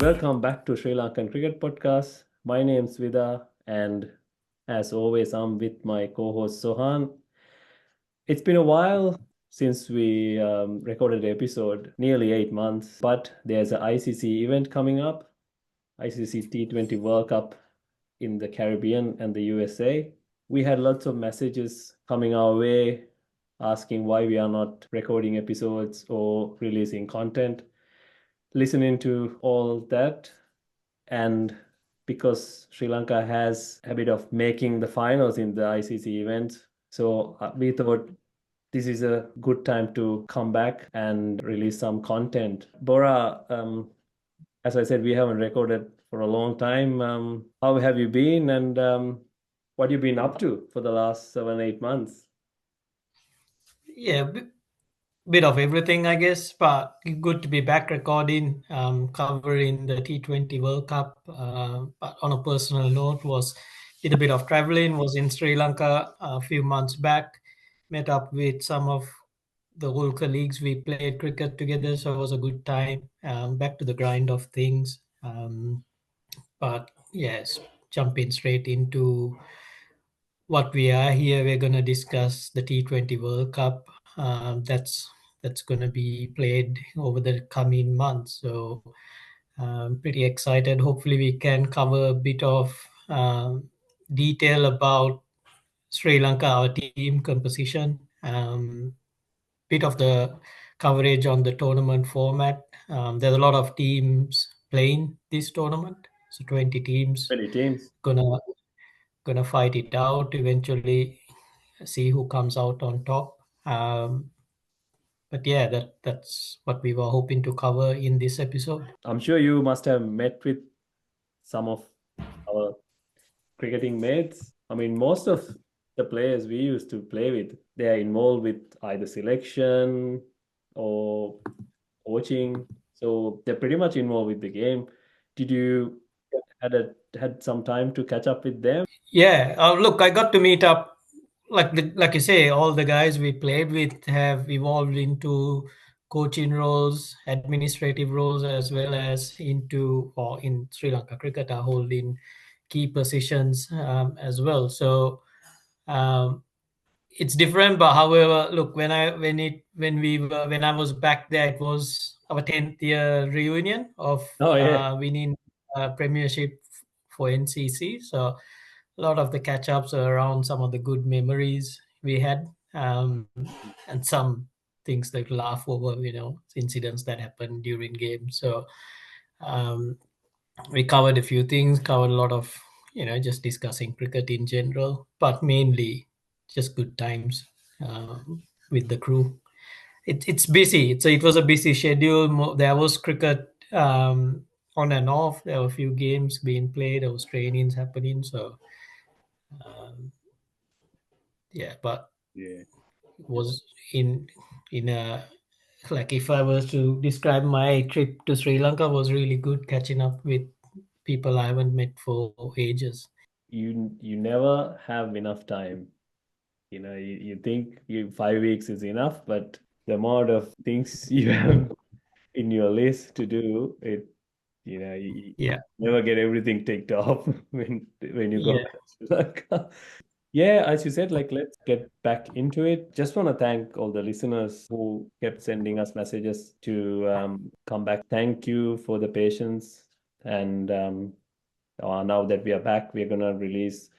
Welcome back to Sri Lankan Cricket Podcast. My name's Vida, and as always, I'm with my co-host Sohan. It's been a while since we recorded the episode, nearly 8 months, but there's an ICC event coming up, ICC T20 World Cup in the Caribbean and the USA. We had lots of messages coming our way asking why we are not recording episodes or releasing content. Listening to all that, and because Sri Lanka has a habit of making the finals in the ICC events, so we thought this is a good time to come back and release some content. Bora, as I said, we haven't recorded for a long time. How have you been, and what have you been up to for the last 7, 8 months? Yeah, bit of everything, I guess, but good to be back recording, covering the T20 World Cup. But on a personal note, did a bit of traveling, was in Sri Lanka a few months back, met up with some of the old colleagues. We played cricket together, so it was a good time. Back to the grind of things. But yes, jumping straight into what we are here, we're going to discuss the T20 World Cup. That's going to be played over the coming months. So I'm pretty excited. Hopefully, we can cover a bit of detail about Sri Lanka, our team composition, bit of the coverage on the tournament format. There's a lot of teams playing this tournament, so 20 teams 20 teams. gonna gonna fight it out eventually, see who comes out on top. But yeah, that's what we were hoping to cover in this episode. I'm sure you must have met with some of our cricketing mates. I mean, most of the players we used to play with, they are involved with either selection or coaching. So they're pretty much involved with the game. Did you had some time to catch up with them? Yeah, look, I got to meet up, like you say, all the guys we played with have evolved into coaching roles, administrative roles, as well as into, or in Sri Lanka cricket, are holding key positions as well. So um, it's different, but however, look, when I was back there, it was our 10th year reunion of Oh yeah. winning premiership for NCC. So a lot of the catch ups are around some of the good memories we had, and some things that laugh over, incidents that happened during games. So um, we covered a few things, covered a lot of, just discussing cricket in general, but mainly just good times with the crew. It's busy. It was a busy schedule. There was cricket on and off. There were a few games being played. There was trainings happening. So um, yeah, but Yeah. it was in a, like, if I was to describe my trip to Sri Lanka, was really good catching up with people I haven't met for ages. You never have enough time. You think 5 weeks is enough, but the amount of things you have in your list to do, you Yeah, never get everything ticked off when you go yeah, back to Sri Lanka. Yeah, as you said, like let's get back into it. Just want to thank all the listeners who kept sending us messages to come back. Thank you for the patience. And now that we are back, we're gonna release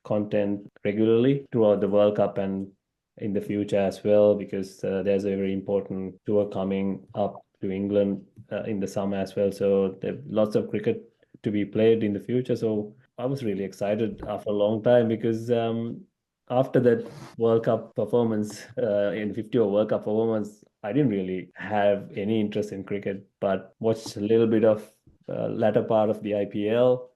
content regularly throughout the World Cup and in the future as well, because there's a very important tour coming up to England in the summer as well. So there lots of cricket to be played in the future. So I was really excited after a long time because after that World Cup performance in 50 over World Cup performance, I didn't really have any interest in cricket, but watched a little bit of latter part of the IPL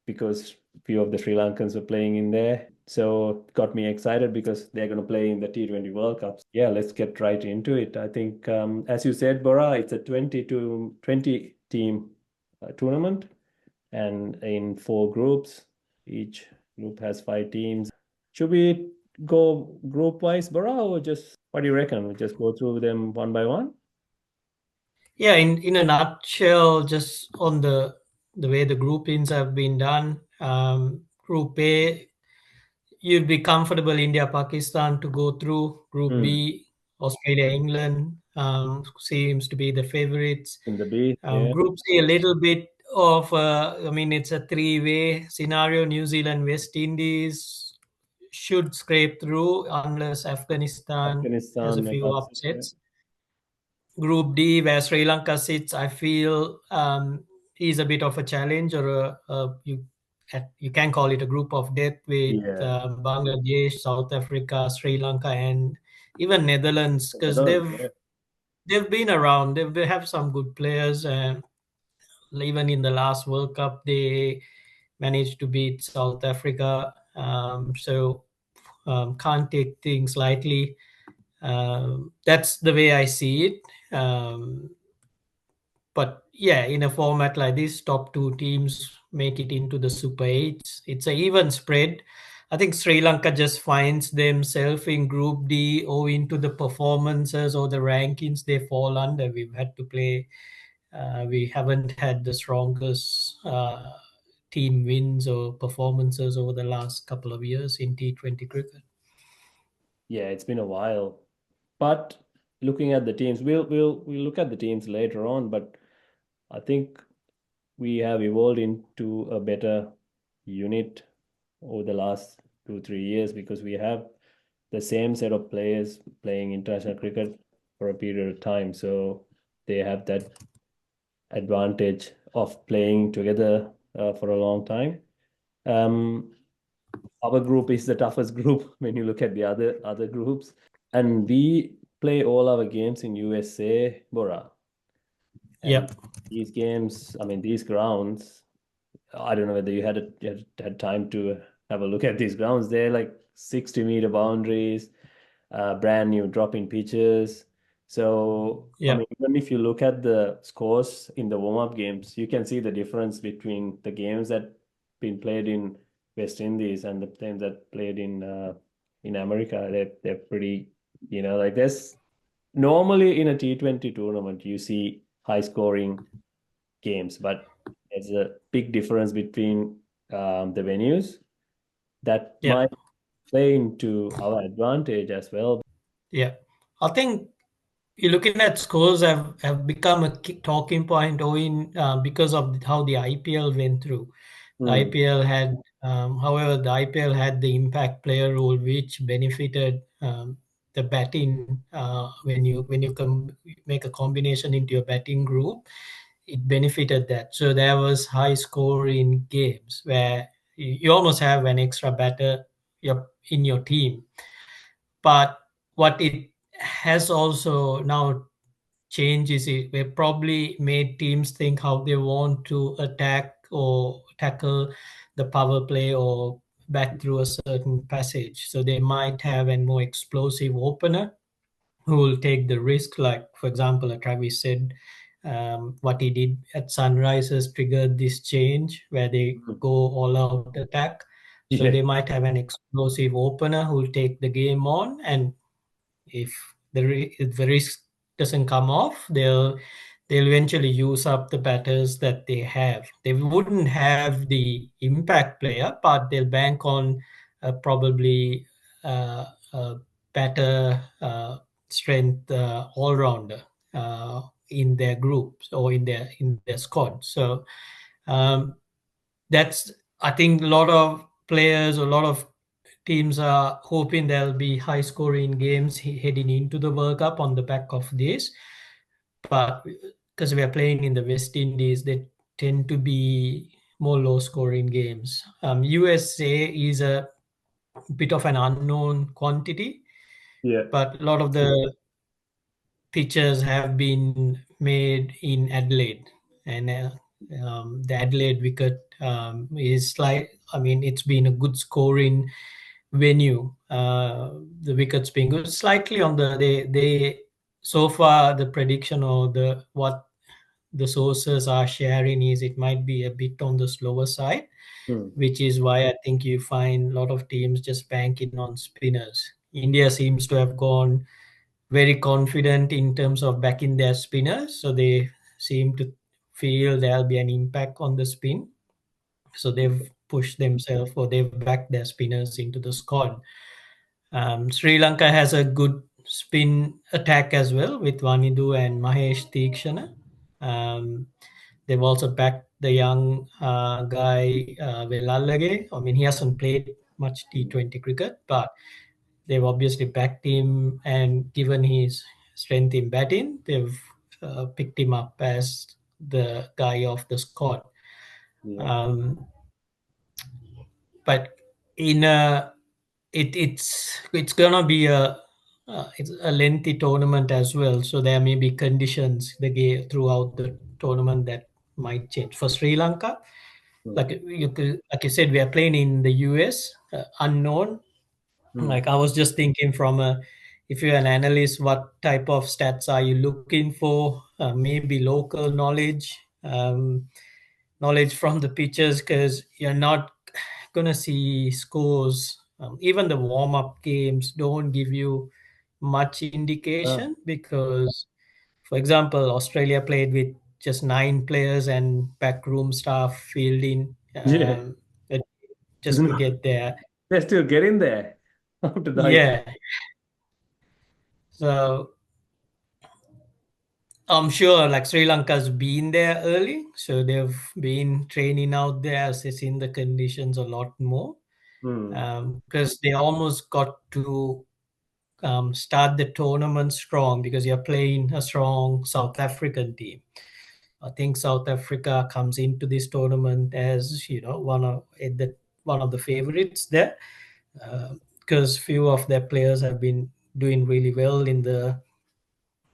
because few of the Sri Lankans were playing in there. So it got me excited because they're going to play in the T20 World Cup. Yeah, let's get right into it. I think, as you said, Bora, it's a 20 to 20 team tournament and in 4 groups. Each group has 5 teams. Should we go group wise, Bora, or just what do you reckon? We just go through them one by one? Yeah, in a nutshell, just on the way the groupings have been done, Group A, you'd be comfortable India, Pakistan to go through. Group Mm. B, Australia, England seems to be the favorites. In the B, yeah, Group C, a little bit of, I mean, it's a three-way scenario. New Zealand, West Indies should scrape through unless Afghanistan has a Afghanistan few knocks it, yeah. upsets. Group D, where Sri Lanka sits, I feel is a bit of a challenge, or you can call it a group of death with Yeah, Bangladesh, South Africa, Sri Lanka, and even Netherlands, the because Netherlands, yeah. they've been around. They have some good players, and even in the last World Cup, they managed to beat South Africa. So can't take things lightly. That's the way I see it. But yeah, in a format like this, top two teams make it into the Super Eights. It's an even spread. I think Sri Lanka just finds themselves in Group D owing to the performances or the rankings they fall under. We've had to play. We haven't had the strongest team wins or performances over the last couple of years in T20 cricket. Yeah, it's been a while. But looking at the teams, we'll look at the teams later on, but I think we have evolved into a better unit over the last 2, 3 years because we have the same set of players playing international cricket for a period of time. So they have that advantage of playing together for a long time. Um, our group is the toughest group when you look at the other groups, and we play all our games in USA, Bora. And Yep. these games, I mean, these grounds, I don't know whether you had time to have a look at these grounds. They're like 60-meter boundaries, brand new drop-in pitches. So, I Yep. mean, even if you look at the scores in the warm-up games, you can see the difference between the games that been played in West Indies and the games that played in America. They're pretty, like this. Normally in a T20 tournament, you see high-scoring games, but there's a big difference between the venues that might Yep. play into our advantage as well. Yeah. I think you're looking at scores have become a talking point owing because of how the IPL went through. The Hmm. IPL had, however, the IPL had the impact player rule, which benefited the batting when you make a combination into your batting group. It benefited that. So there was high score in games where you almost have an extra batter in your team. But what it has also now changed is it probably made teams think how they want to attack or tackle the power play or back through a certain passage. So they might have a more explosive opener who will take the risk. Like, for example, Travis said, what he did at Sunrisers triggered this change where they Hmm. go all out attack. So Yeah, they might have an explosive opener who will take the game on, and if if the risk doesn't come off, they'll eventually use up the batters that they have. They wouldn't have the impact player, but they'll bank on probably a better strength all rounder in their groups or in their squad. So um, that's, I think, a lot of players, a lot of teams are hoping there'll be high scoring games heading into the World Cup on the back of this. But because we are playing in the West Indies, they tend to be more low scoring games. USA is a bit of an unknown quantity, yeah, but a lot of the pitches have been made in Adelaide, and the Adelaide wicket is like, I mean, it's been a good scoring venue. The wickets being good, slightly on the they so far the prediction or the what the sources are sharing is it might be a bit on the slower side, Hmm. which is why I think you find a lot of teams just banking on spinners. India seems to have gone very confident in terms of backing their spinners. So they seem to feel there'll be an impact on the spin. So they've pushed themselves or they've backed their spinners into the squad. Sri Lanka has a good spin attack as well with Vanidu and Mahesh Theekshana. Um, they've also backed the young guy Velallage. I mean, he hasn't played much T20 cricket, but they've obviously backed him and given his strength in batting, they've picked him up as the guy of the squad. Yeah. Um, but in a it's gonna be it's a lengthy tournament as well, so there may be conditions throughout the tournament that might change for Sri Lanka. Mm. Like you said, we are playing in the US, unknown. Mm. Like I was just thinking if you're an analyst, what type of stats are you looking for? Maybe local knowledge, knowledge from the pitches, because you're not gonna see scores. Even the warm-up games don't give you much Ah. indication because, for example, Australia played with just 9 players and backroom staff fielding Yeah. uh, just to No, get there. they're still getting there after the IPL. Yeah, so I'm sure like Sri Lanka's been there early, so they've been training out there, assessing the conditions a lot more. Hmm. Because they almost got to start the tournament strong because you're playing a strong South African team. I think South Africa comes into this tournament as one of the favorites there, because few of their players have been doing really well in the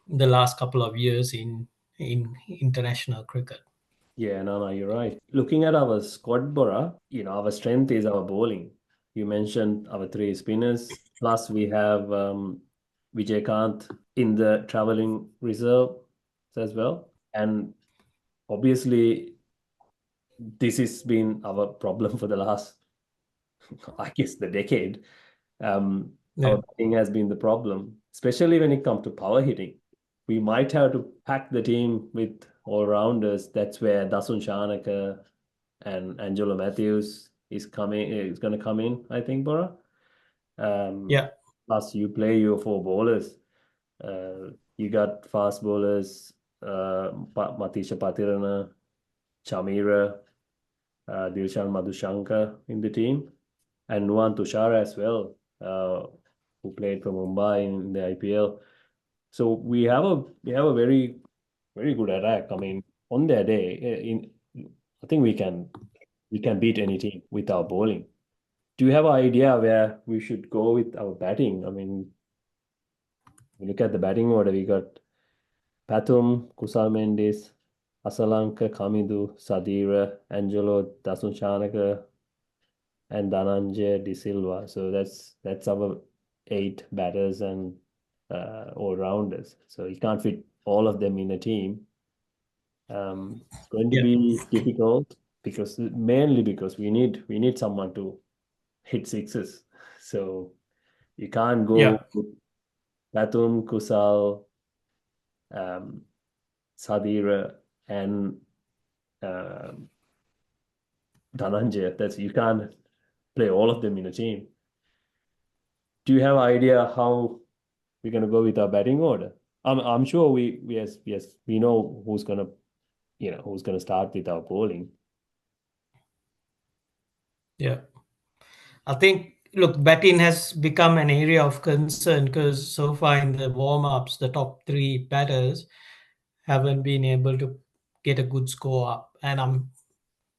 last couple of years in international cricket. Yeah, no, no, you're right. Looking at our squad, Bora, our strength is our bowling. You mentioned our three spinners, plus we have Vijay Kant in the traveling reserve as well. And obviously, this has been our problem for the last, I guess, the decade. Yeah, Our batting has been the problem, especially when it comes to power hitting. We might have to pack the team with all-rounders. That's where Dasun Shanaka and Angelo Matthews is going to come in, I think, Bora. Um, yeah, Plus, you play your four bowlers. You got fast bowlers, Matisha Patirana, Chamira, Dilshan Madhushankar in the team, and Nuwan Tushar as well, who played for Mumbai in the IPL. So we have a very good attack. I mean, on their day, I think we can beat any team with our bowling. Do you have an idea where we should go with our batting? I mean, you look at the batting order. We got Pathum, Kusal Mendes, Asalanka, Kamidu, Sadira, Angelo, Dasun Shanaka, and Dhananjay De Silva. So that's our 8 batters and all rounders. So you can't fit all of them in a team. It's going to yeah, be difficult mainly because we need someone to hit sixes. So you can't yeah, go with Batum, Kusal, um, Sadira, and um, Dhananjay. That's you can't play all of them in a team. Do you have idea how we're gonna go with our batting order? I'm sure we we know who's gonna start with our bowling. yeah. I think, look, batting has become an area of concern because so far in the warm ups, the top 3 batters haven't been able to get a good score up. And I'm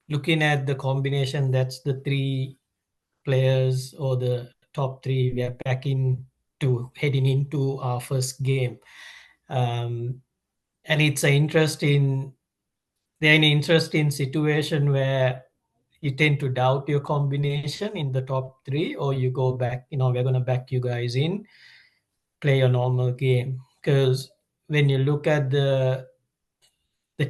looking at the combination that's the 3 players or the top 3 we are backing to heading into our first game. Um, and they're in an interesting situation where you tend to doubt your combination in the top 3, or you go back, we're going to back you guys in, play a normal game. Because when you look at the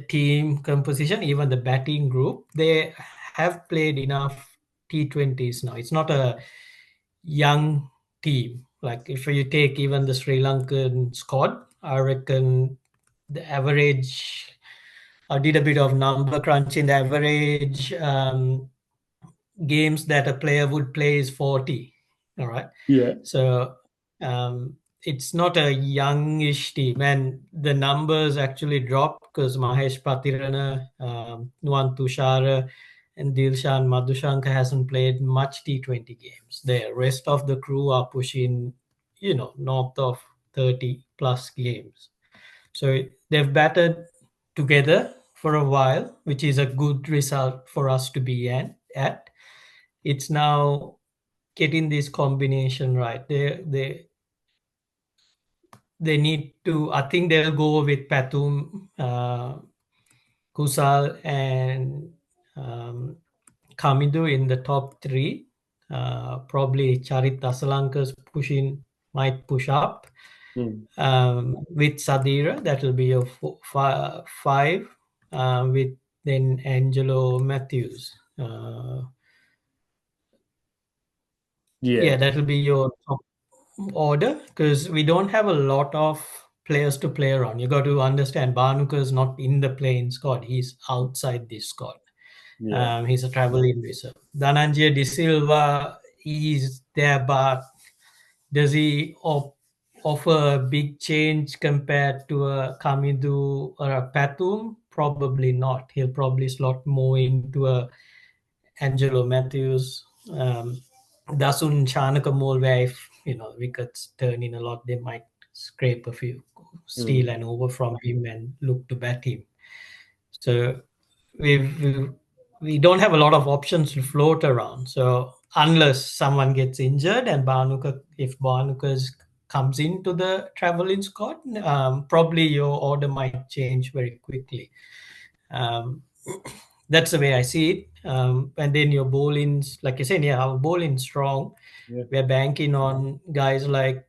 team composition, even the batting group, they have played enough T20s now. It's not a young team. Like if you take even the Sri Lankan squad, I reckon the average. I did a bit of number crunching. The average games that a player would play is 40. All right. Yeah. So it's not a youngish team, and the numbers actually dropped because Mahesh Patirana, Nuwan Tushara, and Dilshan Madhushanka hasn't played much T20 games. The rest of the crew are pushing, north of 30 plus games. So they've batted together for a while, which is a good result for us to be at. It's now getting this combination right. They need to. I think they'll go with Patum, Kusal, and Kamidu in the top three. Probably Charit Asalanka's might push up. Mm. With Sadira, that will be your five. With then Angelo Matthews. Yeah, Yeah. that will be your top order because we don't have a lot of players to play around. You got to understand Banuka is not in the playing squad. He's outside this squad. Yeah. He's a traveling reserve. Dhananjay De Silva is there, but does he offer a big change compared to a Kamidu or a Patum? Probably not. He'll probably slot more into a Angelo Matthews, Dasun Chanakamol, where if wickets turn in a lot, they might scrape a few, Mm. steal an over from him, and look to bat him. So we we don't have a lot of options to float around. So unless someone gets injured and if Barnuka comes into the traveling squad, probably your order might change very quickly. Um, that's the way I see it. And then your bowling's, like I said, yeah, our bowling's strong. Yeah. We're banking on guys like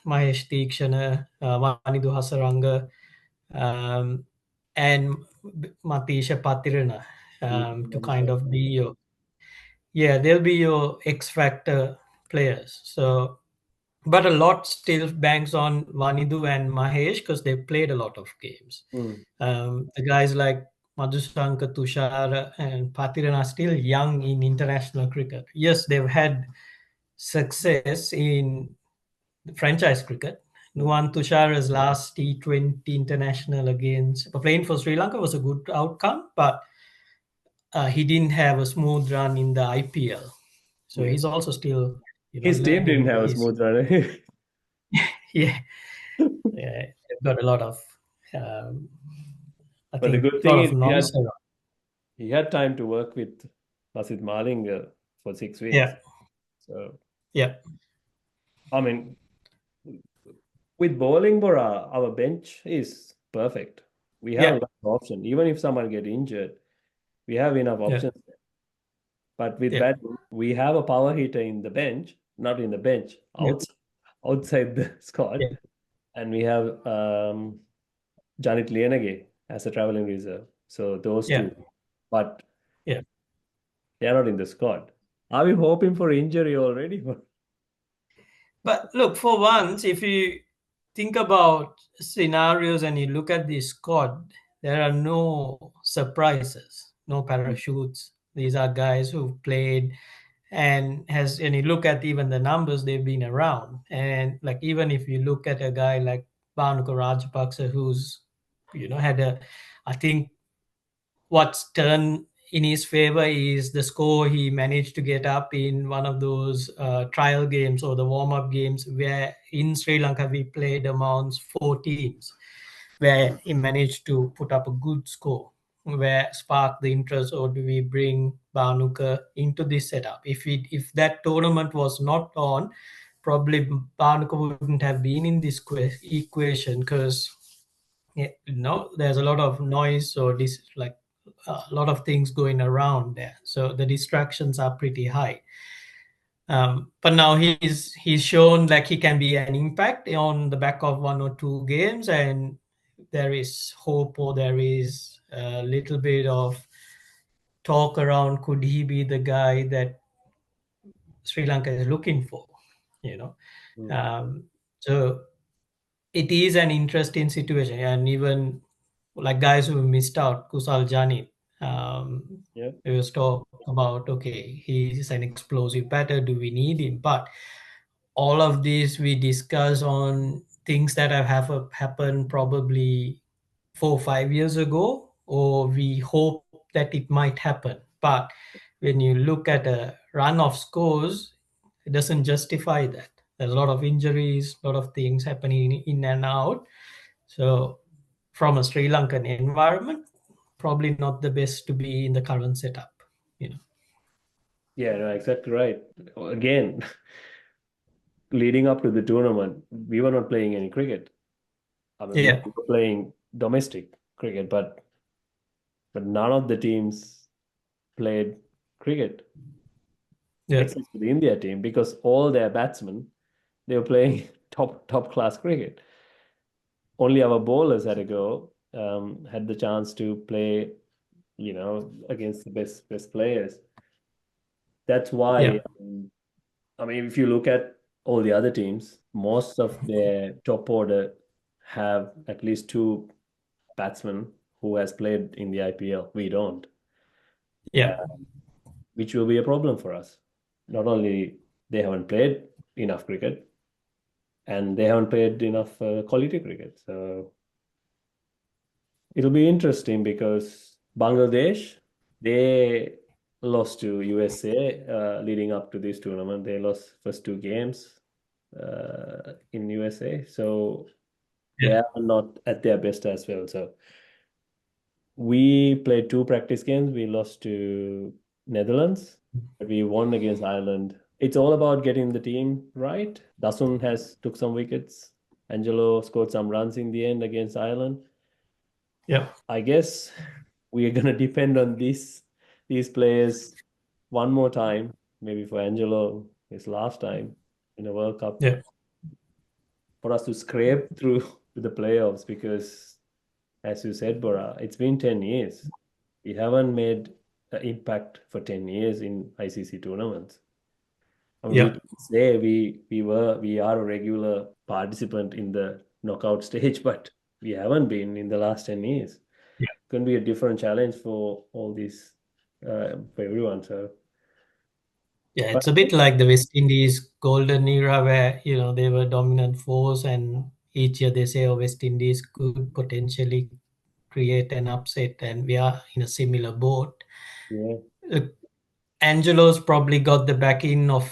Mahesh Teekshana, Manidu Hasaranga, um, and Matisha Patirana to kind of be your, yeah, they'll be your X factor players. So, but a lot still banks on Vanidu and Mahesh because they've played a lot of games. Mm. The guys like Madhusanka, Tushar, and Patiran are still young in international cricket. Yes, they've had success in the franchise cricket. Mm. Nuwan Tushara's last T20 international against playing for Sri Lanka was a good outcome, but he didn't have a smooth run in the IPL. So Yeah. he's also still, His team didn't learning have a his. smooth run. Yeah, yeah, they've got a lot of, um, I But the think, good a lot thing of is noise around. he had time to work with Basit Malinga for 6 weeks. Yeah, So yeah, I mean, with bowling, Bora, our bench is perfect. We have a yeah, lot of options. Even if someone get injured, we have enough yeah, options. But with yeah, batting, we have a power hitter in the bench, not in the bench, yeah, outside the squad, yeah, and we have Janit Lienage as a traveling reserve. So those yeah, two, but yeah. they are not in the squad. Are we hoping for injury already? But look, for once, if you think about scenarios and you look at the squad, there are no surprises, no parachutes. These are guys who've played and you look at even the numbers, they've been around. And like even if you look at a guy like Bhanuka Rajapaksa, who's had I think what's turned in his favor is the score he managed to get up in one of those trial games or the warm-up games where in Sri Lanka we played amongst 4 teams, where he managed to put up a good score, where sparked the interest, or do we bring Banuka into this setup? If that tournament was not on, probably Banuka wouldn't have been in this equation because there's a lot of noise or like a lot of things going around there, so the distractions are pretty high. But now he's shown like he can be an impact on the back of 1 or 2 games, and there is hope, or there is a little bit of talk around could he be the guy that Sri Lanka is looking for. you know. Mm. So it is an interesting situation, and even like guys who missed out, Kusal Janit, Yeah. it was talk about, okay, he's an explosive batter, do we need him? But all of this we discuss on things that happened probably 4 or 5 years ago, or we hope that it might happen. But when you look at a run of scores, it doesn't justify that. There's a lot of injuries, a lot of things happening in and out. So from a Sri Lankan environment, probably not the best to be in the current setup, you know. Yeah, no, exactly right. Again, leading up to the tournament, we were not playing any cricket. I mean, we Yeah, were playing domestic cricket, but none of the teams played cricket yeah, except for the India team because all their batsmen they were playing top class cricket. Only our bowlers had a go, had the chance to play, against the best players. That's why, yeah, I mean, if you look at all the other teams, most of their top order have at least two batsmen who has played in the IPL. We don't, yeah, uh, which will be a problem for us. Not only they haven't played enough cricket, and they haven't played enough quality cricket. So it'll be interesting because Bangladesh, they lost to USA leading up to this tournament. They lost first two games in USA. So they yeah, are not at their best as well. So we played two practice games. We lost to Netherlands, but we won against Ireland. It's all about getting the team right. Dasun has took some wickets. Angelo scored some runs in the end against Ireland. yeah, I guess we are gonna depend on these players one more time, maybe for Angelo his last time in a World Cup, yeah. for us to scrape through to the playoffs because as you said, Bora, it's been 10 years. We haven't made an impact for 10 years in ICC tournaments. I mean, we Yeah. can say we are a regular participant in the knockout stage, but we haven't been in the last 10 years. Going to be a different challenge for all these for everyone. So, Yeah, but it's a bit like the West Indies golden era where, they were dominant force, and each year they say, oh, West Indies could potentially create an upset, and we are in a similar boat. yeah, Look, Angelo's probably got the backing of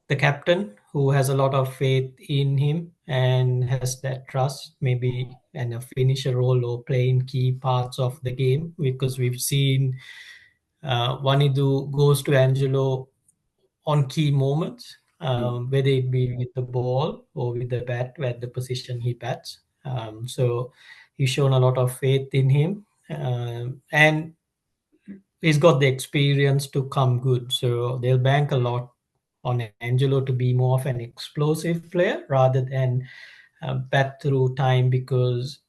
the captain, who has a lot of faith in him and has that trust, maybe, and a finisher role or playing key parts of the game, because we've seen Vanidu goes to Angelo on key moments, mm, whether it be with the ball or with the bat, where the position he bats. So he's shown a lot of faith in him, and he's got the experience to come good. So they'll bank a lot on Angelo to be more of an explosive player rather than bat through time, because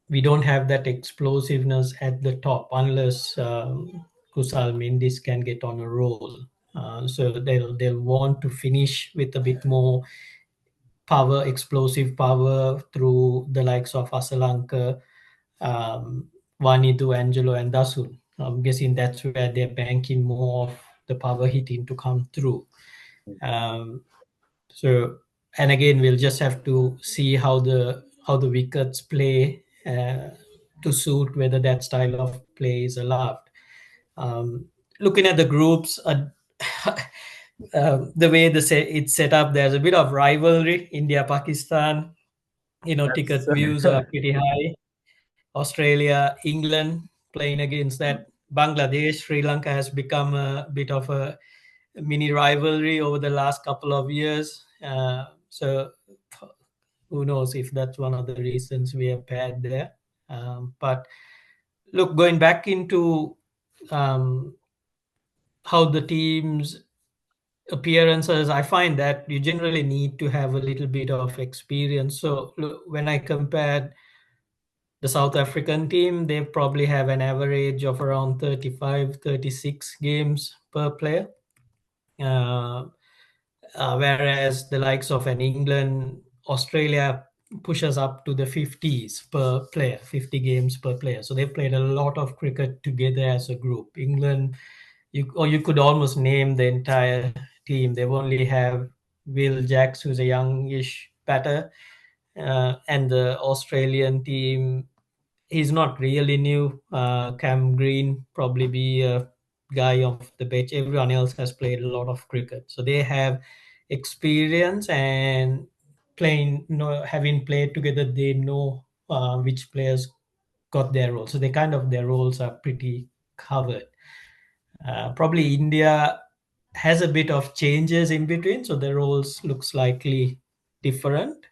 we don't have that explosiveness at the top unless Kusal Mendes can get on a roll. So they'll want to finish with a bit more power, explosive power through the likes of Asalanka, um, Vanitu, Angelo, and Dasun. I'm guessing that's where they're banking more of the power hitting to come through. mm, Um, so, and again, we'll just have to see how the wickets play to suit whether that style of play is allowed. Um, Looking at the groups, the way it's set up, there's a bit of rivalry. India, Pakistan, that's ticket views are pretty high. Australia, England playing against that. Bangladesh, Sri Lanka has become a bit of a mini rivalry over the last couple of years. So who knows if that's one of the reasons we have had there. But look, going back into um, how the teams appearances, I find that you generally need to have a little bit of experience. So look, when I compared the South African team, they probably have an average of around 35, 36 games per player. Uh, whereas the likes of an England, Australia pushes up to the 50s per player, 50 games per player. So they've played a lot of cricket together as a group. England, you could almost name the entire team. They've only have Will Jacks, who's a youngish batter, and the Australian team, he's not really new. Cam Green probably be a guy of the bench. Everyone else has played a lot of cricket, so they have experience and playing. Having played together, they know which players got their roles. So they kind of their roles are pretty covered. Probably India has a bit of changes in between, so the roles look slightly different.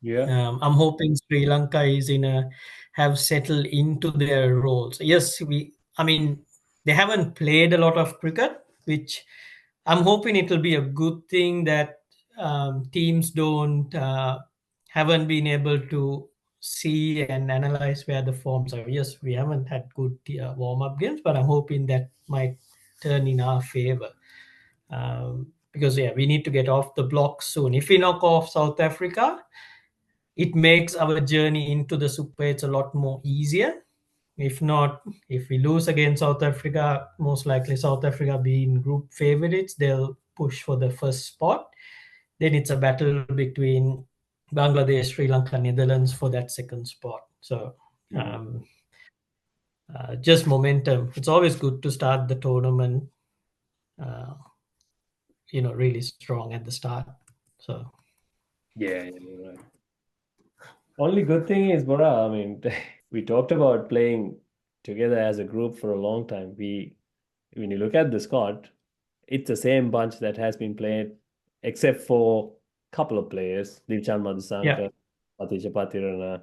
Yeah. I'm hoping Sri Lanka is in a have settled into their roles. Yes, I mean, they haven't played a lot of cricket, which I'm hoping it will be a good thing that teams don't haven't been able to see and analyze where the forms are. Yes, we haven't had good warm up games, but I'm hoping that might turn in our favor. Because yeah, we need to get off the block soon. If we knock off South Africa, it makes our journey into the Super 8s a lot more easier. If not, if we lose against South Africa, most likely South Africa being group favorites, they'll push for the first spot. Then it's a battle between Bangladesh, Sri Lanka, Netherlands for that second spot. So Mm. um, just momentum. It's always good to start the tournament, uh, really strong at the start. So Yeah, yeah, you're right. Only good thing is, Bora, I mean, we talked about playing together as a group for a long time. When you look at the squad, it's the same bunch that has been played, except for a couple of players, Dilchan yeah, Madhusankar, Atisha Patirana.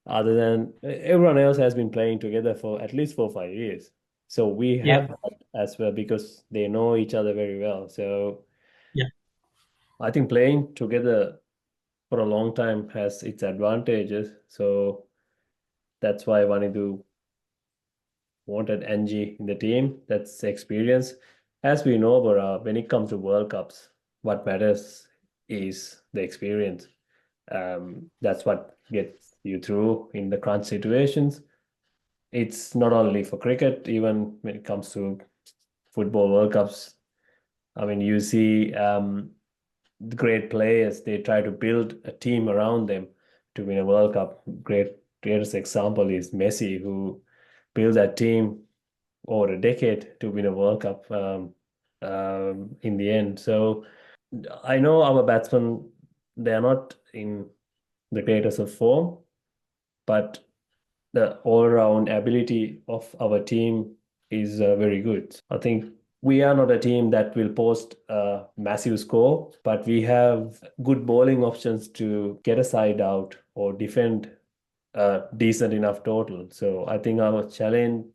Other than everyone else has been playing together for at least 4 or 5 years. So we yeah, have that as well because they know each other very well. So yeah, I think playing together for a long time has its advantages. So that's why Vanidu wanted NG in the team. That's experience. As we know, but when it comes to World Cups, what matters is the experience. That's what gets you through in the crunch situations. It's not only for cricket, even when it comes to football World Cups. I mean, you see the great players, they try to build a team around them to win a World Cup. Greatest example is Messi, who built that team over a decade to win a World Cup in the end. So I know our batsmen, they are not in the greatest of form, but the all-round ability of our team is very good. I think we are not a team that will post a massive score, but we have good bowling options to get a side out or defend a decent enough total. So I think our challenge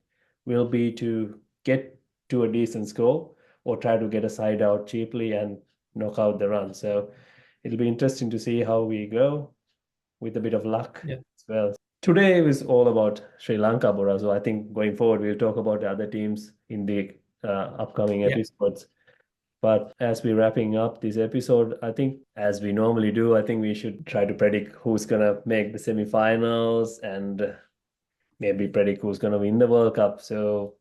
will be to get to a decent score or try to get a side out cheaply and knock out the run. So it'll be interesting to see how we go with a bit of luck yeah, as well. Today is all about Sri Lanka, Bora. So I think going forward, we'll talk about the other teams in the upcoming yeah, episodes. But as we're wrapping up this episode, I think, as we normally do, I think we should try to predict who's going to make the semifinals and maybe predict who's going to win the World Cup. So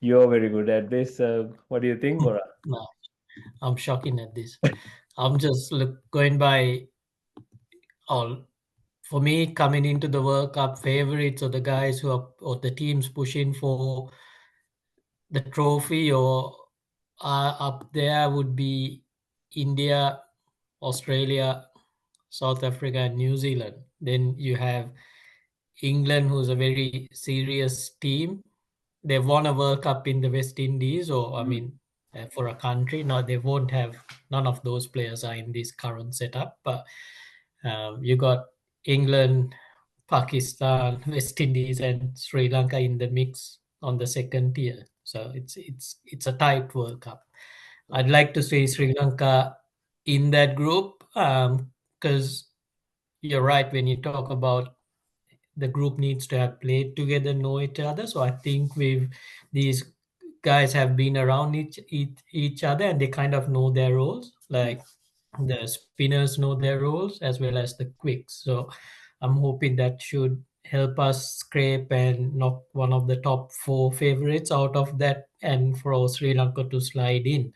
you're very good at this. What do you think, Bora? no, I'm shocking at this. I'm just going by all. For me, coming into the World Cup, favorites or the guys who are or the teams pushing for the trophy or are up there would be India, Australia, South Africa, and New Zealand. Then you have England, who's a very serious team. They've won a World Cup in the West Indies, or I Mm. mean, for a country. Now they won't have none of those players are in this current setup, but you got England, Pakistan, West Indies, and Sri Lanka in the mix on the second tier. So it's a tight World Cup. I'd like to see Sri Lanka in that group because you're right when you talk about the group needs to have played together, know each other. So I think with these guys have been around each other, and they kind of know their roles. Mm. Like the spinners know their roles as well as the quicks. So I'm hoping that should help us scrape and knock one of the top four favorites out of that, and for Sri Lanka to slide in.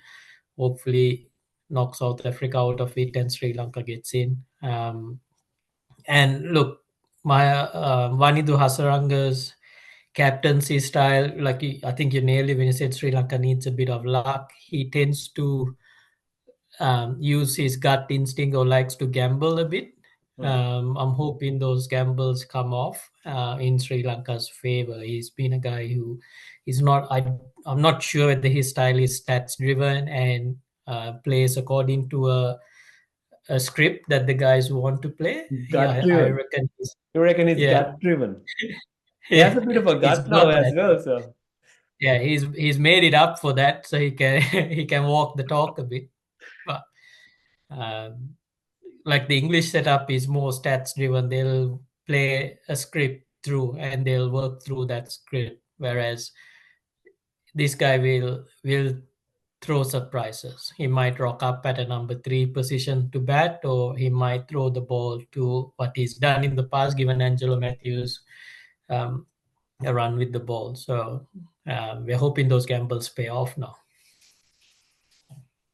Hopefully, knock South Africa out of it, and Sri Lanka gets in. And look, my Vanidu Hasaranga's captaincy style, like I think you nailed it when you said Sri Lanka needs a bit of luck. He tends to use his gut instinct or likes to gamble a bit. Mm. I'm hoping those gambles come off in Sri Lanka's favor. He's been a guy who is not. I'm not sure whether his style is stats driven and plays according to a script that the guys want to play. Gut Yeah, I driven. reckon he's You reckon he's yeah gut driven? He has yeah. a bit of a He's gut now got as that. well. So Yeah, he's made it up for that, so he can he can walk the talk a bit. But um, like the English setup is more stats driven. They'll play a script through and they'll work through that script. Whereas this guy will throw surprises. He might rock up at a number three position to bat, or he might throw the ball to what he's done in the past, given Angelo Matthews um, a run with the ball. So we're hoping those gambles pay off now.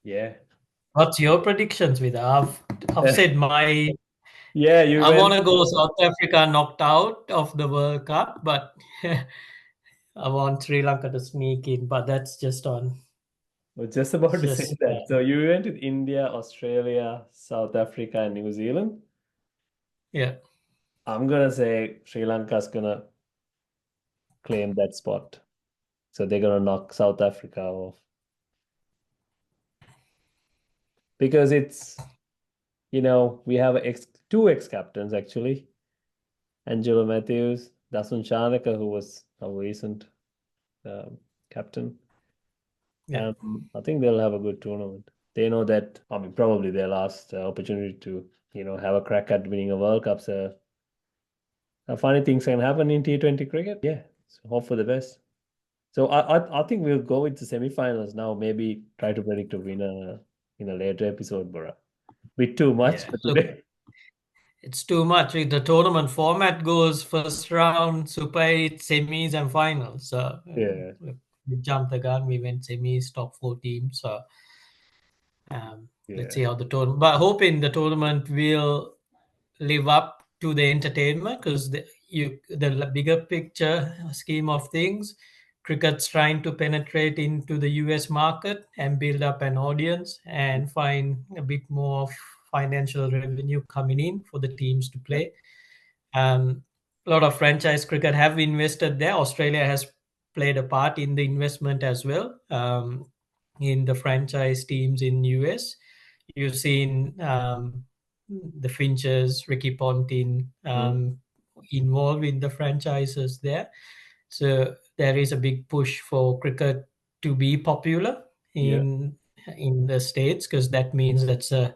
yeah, What's your predictions with? I've said my yeah. You I want went. to go South Africa knocked out of the World Cup, but I want Sri Lanka to sneak in. But that's just on. I was just about It's to say just that. So you went with India, Australia, South Africa, and New Zealand. yeah, I'm gonna say Sri Lanka's gonna claim that spot. So they're gonna knock South Africa off because we have two ex-captains actually, Angelo Matthews, Dasun Shanaka, who was a recent um, captain. yeah, I think they'll have a good tournament. They know that, I mean, probably their last opportunity to, have a crack at winning a World Cup. So funny things can happen in T20 cricket. Yeah, so hope for the best. So I think we'll go into semifinals now. Maybe try to predict a winner in a later episode, Bora. Bit too much yeah. for Look, today. it's too much. The tournament format goes first round, Super 8, semis, and finals. So Yeah, look, we jumped the gun. We went semis, top four teams. So let's yeah, see how the tournament. But hoping the tournament will live up to the entertainment, because the bigger picture scheme of things, cricket's trying to penetrate into the US market and build up an audience and find a bit more of financial revenue coming in for the teams to yeah, play. A lot of franchise cricket have invested there. Australia has played a part in the investment as well, in the franchise teams in US. You've seen the Finches, Ricky Ponting mm, involved in the franchises there. So there is a big push for cricket to be popular yeah, in the states, because that means that's a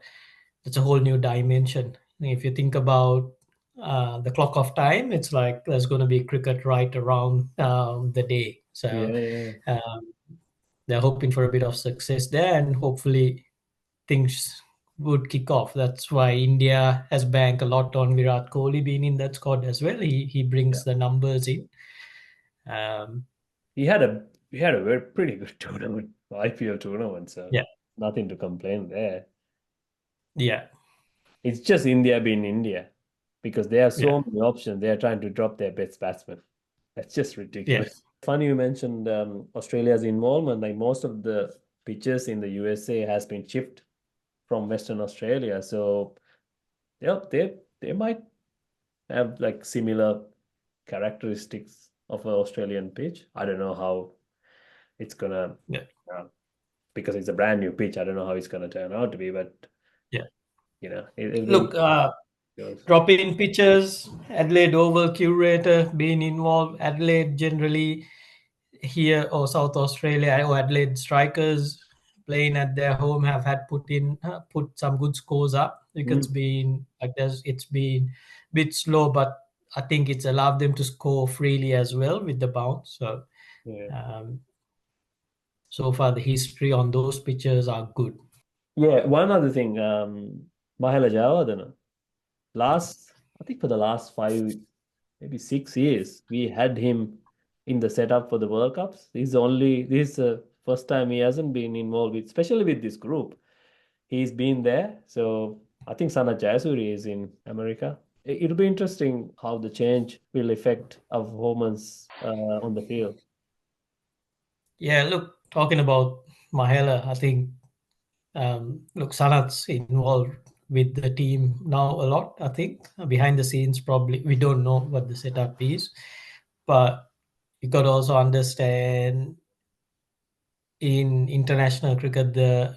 whole new dimension. If you think about the clock of time, it's like there's going to be cricket right around the day. yeah, So yeah, um, they're hoping for a bit of success there, and hopefully things would kick off. That's why India has banked a lot on Virat Kohli being in that squad as well. He yeah. brings the numbers in. Um, He had a very pretty good tournament, IPL tournament. So yeah, nothing to complain there. yeah, It's just India being India because they have yeah, so many options. They are trying to drop their best batsman. That's just yeah, ridiculous. Funny you mentioned Australia's involvement. Like most of the pitches in the USA has been shipped from Western Australia. So yeah, they might have like similar characteristics of an Australian pitch. I don't know how it's gonna yeah, uh, because it's a brand new pitch. I don't know how it's gonna turn out to be, but yeah. it'll be Look, drop in pitchers, Adelaide Oval curator being involved. Adelaide generally here, or South Australia, or Adelaide strikers playing at their home have had put some good scores up. Cricket's Mm, been like it's been a bit slow, but I think it's allowed them to score freely as well with the bounce. So yeah. um, so far the history on those pitches are good. Yeah, one other thing, Mahela Jayawardena. Last, I think for the last 5, maybe 6 years, we had him in the setup for the World Cups. This is the first time he hasn't been involved with, especially with this group. He's been there. So I think Sana Jayasuri is in America. It'll be interesting how the change will affect our performance on the field. Yeah, look, talking about Mahela, I think look, Sanat's involved with the team now a lot. I think behind the scenes, probably we don't know what the setup is, but you got to also understand in international cricket, the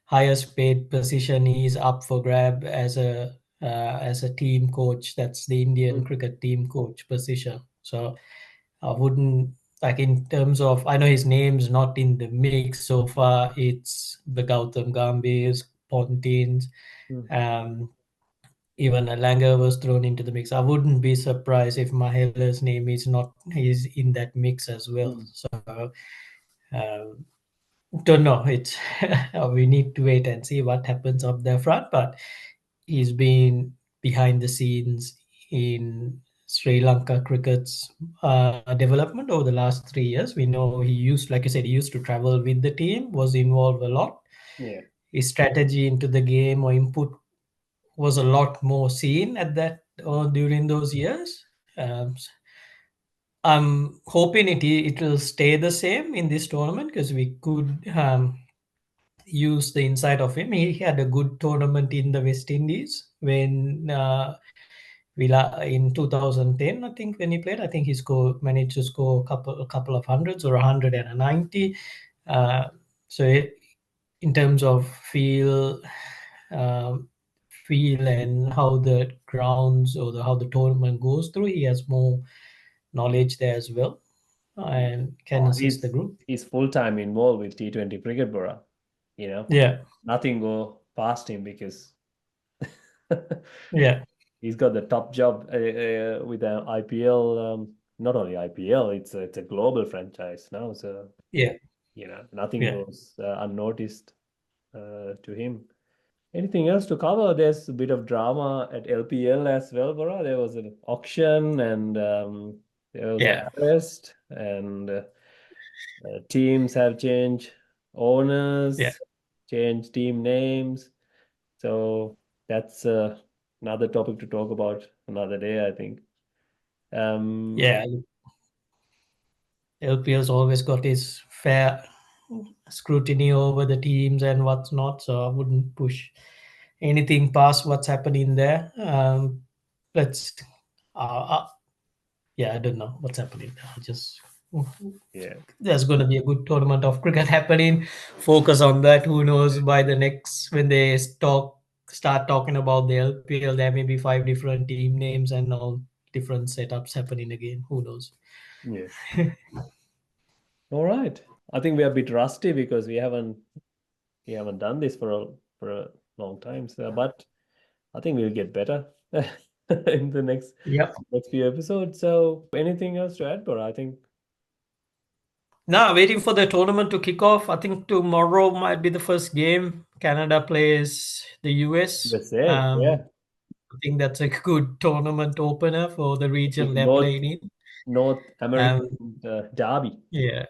highest paid position is up for grab as a team coach. That's the Indian Mm, cricket team coach position. So I wouldn't like in terms of I know his name's not in the mix so far. It's the Gautam Gambhir's, Pontins, mm, um, even Lanka was thrown into the mix. I wouldn't be surprised if Mahela's name is in that mix as well. mm. So um, don't know. It's we need to wait and see what happens up the front. But he's been behind the scenes in Sri Lanka cricket's development over the last 3 years. We know he used, like I said, he used to travel with the team, was involved a lot. Yeah. His strategy into the game or input was a lot more seen at that or during those years. I'm hoping it will stay the same in this tournament because we could use the insight of him. He had a good tournament in the West Indies when Villa in 2010, I think, when he played. I think managed to score a couple of hundreds or 190. Uh, so in terms of um, feel and how the grounds or how the tournament goes through, he has more knowledge there as well Yeah. and can Oh, assist the group. he's full-time involved with T20 cricket, Bora. You know, Yeah, nothing go past him because yeah, he's got the top job with the IPL. Not only IPL, it's a global franchise now. So yeah, nothing yeah, goes unnoticed to him. Anything else to cover? There's a bit of drama at LPL as well, Bora. There was an auction and there was an yeah, arrest, and teams have changed yeah, owners, changed team names. So that's another topic to talk about another day, I think. Um, yeah. LPL's always got his fair scrutiny over the teams and what's not, so I wouldn't push anything past what's happening there. Let's, uh, yeah, I don't know what's happening. I'll just yeah, there's going to be a good tournament of cricket happening. Focus on that. Who knows? By the next when they start talking about the LPL, there may be five different team names and all different setups happening again. Who knows? yeah. All right. I think we are a bit rusty because we haven't done this for a long time. So, but I think we'll get better in the Yep. next few episodes. So, anything else to add, Bro? I think Now, waiting for the tournament to kick off. I think tomorrow might be the first game. Canada plays the US. USA, yeah, I think that's a good tournament opener for the region big they're playing in. North American Um, derby. yeah,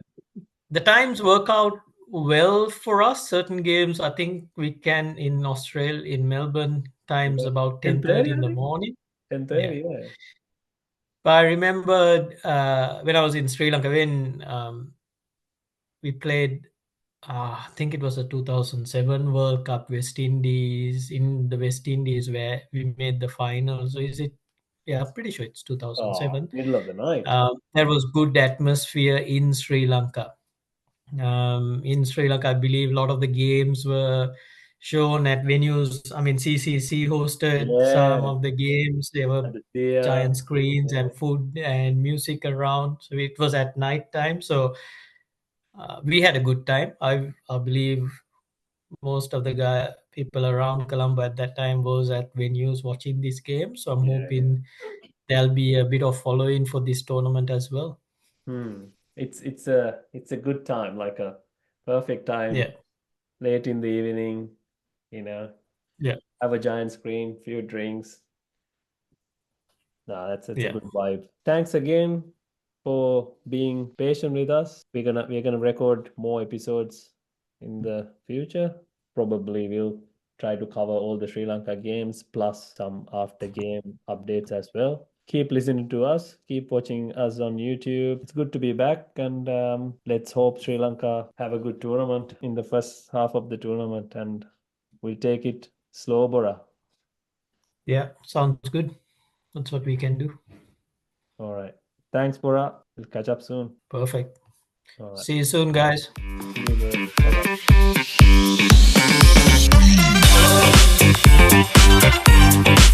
the times work out well for us. Certain games, I think we can in Australia, in Melbourne, times Yeah. about 10:30, 10:30 in I the think. morning. Yeah, 10:30, yeah. but I remember when I was in Sri Lanka when we played I think it was a 2007 World Cup West Indies in the West Indies where we made the final. So is it? Yeah, I'm pretty sure it's Oh, 2007. middle of the night. There was good atmosphere in Sri Lanka. In Sri Lanka, I believe a lot of the games were shown at venues. I mean, CCC hosted some Yeah, of the games. There were at the theater. giant screens Yeah, and food and music around. So it was at night time. So we had a good time. I believe most of the people around Colombo at that time was at venues watching this game. So I'm yeah, yeah. hoping there'll be a bit of following for this tournament as well. It's a good time, like a Perfect time, Yeah, late in the evening, you know, yeah, have a giant screen, few drinks. No, that's a yeah, good vibe. Thanks again for being patient with us. We're gonna record more episodes in the future. Probably we'll try to cover all the Sri Lanka games plus some after game updates as well. Keep listening to us. Keep watching us on YouTube. It's good to be back, and let's hope Sri Lanka have a good tournament in the first half of the tournament, and we'll take it slow, Bora. yeah. Sounds good. That's what we can do. All right. Thanks, Bora. We'll catch up soon. Perfect. All right. See you soon, guys. See you, bro. Bye bye.